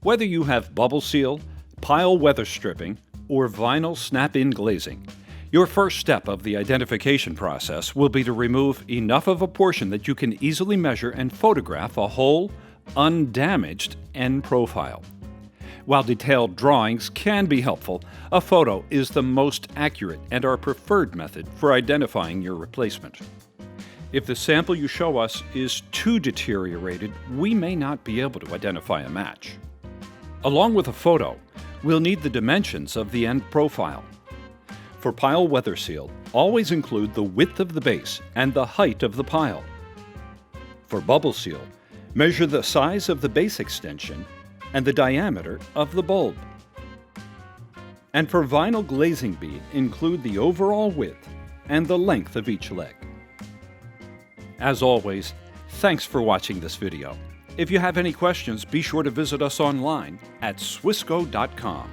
Whether you have bubble seal, pile weather stripping, or vinyl snap-in glazing, your first step of the identification process will be to remove enough of a portion that you can easily measure and photograph a whole, undamaged end profile. While detailed drawings can be helpful, a photo is the most accurate and our preferred method for identifying your replacement. If the sample you show us is too deteriorated, we may not be able to identify a match. Along with a photo, we'll need the dimensions of the end profile. For pile weather seal, always include the width of the base and the height of the pile. For bubble seal, measure the size of the base extension and the diameter of the bulb. And for vinyl glazing bead, include the overall width and the length of each leg. As always, thanks for watching this video. If you have any questions, be sure to visit us online at SWISCO.com.